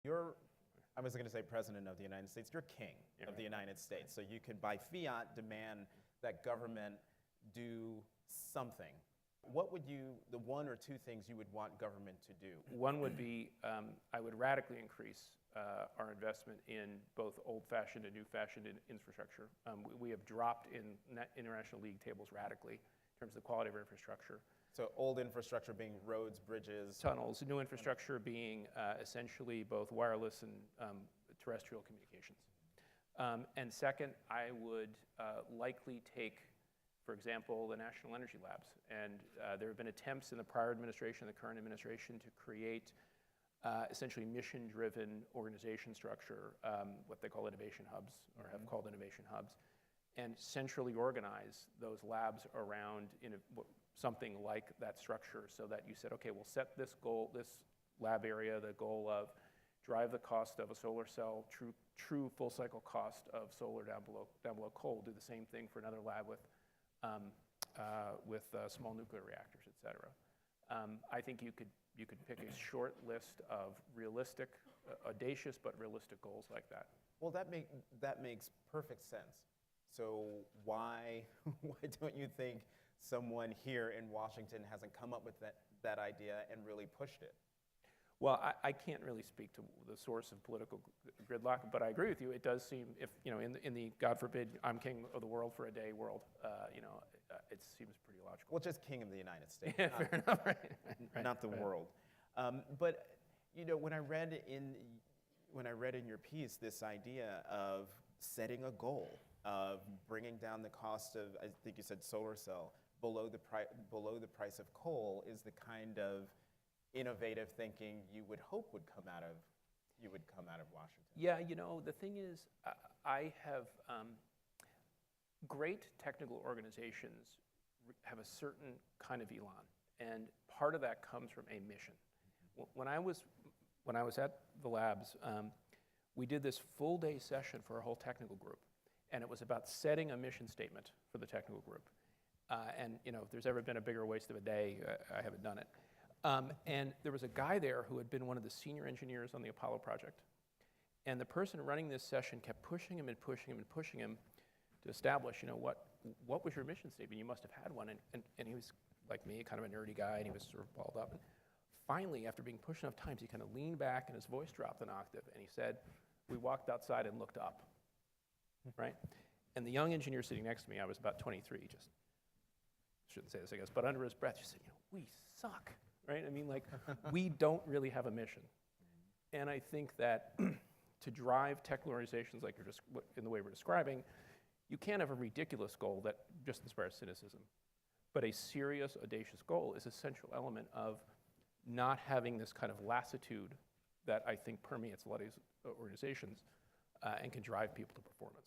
You're, I was going to say president of the United States, you're king of the United States. So you could, by fiat, demand that government do something. What would you, the one or two things you would want government to do? One would be, I would radically increase our investment in both old-fashioned and new-fashioned infrastructure. We have dropped in international league tables radically in terms of the quality of our infrastructure. So old infrastructure being roads, bridges. Tunnels, new infrastructure being essentially both wireless and terrestrial communications. And second, I would likely take, for example, the National Energy Labs. And there have been attempts in the prior administration and the current administration to create essentially mission-driven organization structure, what they call innovation hubs, or have called innovation hubs, and centrally organize those labs around something like that structure, so that you said, okay, we'll set this goal, this lab area, the goal of drive the cost of a solar cell, true full cycle cost of solar down below coal, do the same thing for another lab with small nuclear reactors, et cetera. I think you could pick a short list of realistic, audacious but realistic goals like that. Well, that makes perfect sense. So why don't you think someone here in Washington hasn't come up with that idea and really pushed it? Well, I can't really speak to the source of political gridlock, but I agree with you. It does seem, if in the God forbid, I'm king of the world for a day world, it seems pretty logical. Well, just king of the United States, yeah, fair enough, right. Not the world. But when I read in your piece this idea of setting a goal of bringing down the cost of, I think you said solar cell, below the price of coal, is the kind of innovative thinking you would hope would come out of Washington. Yeah, the thing is, I have great technical organizations have a certain kind of elan, and part of that comes from a mission. When I was at the labs, we did this full day session for our whole technical group, and it was about setting a mission statement for the technical group. And if there's ever been a bigger waste of a day, I haven't done it. And there was a guy there who had been one of the senior engineers on the Apollo project. And the person running this session kept pushing him and pushing him and pushing him to establish, what was your mission statement? You must have had one. And he was, like me, kind of a nerdy guy, and he was sort of balled up. And finally, after being pushed enough times, he kind of leaned back and his voice dropped an octave. And he said, we walked outside and looked up, right? And the young engineer sitting next to me, I was about 23, just shouldn't say this, I guess, but under his breath, just said, we suck, right? I mean, like, we don't really have a mission. And I think that to drive technical organizations like you're just in the way we're describing, you can't have a ridiculous goal that just inspires cynicism. But a serious, audacious goal is an essential element of not having this kind of lassitude that I think permeates a lot of these organizations and can drive people to performance.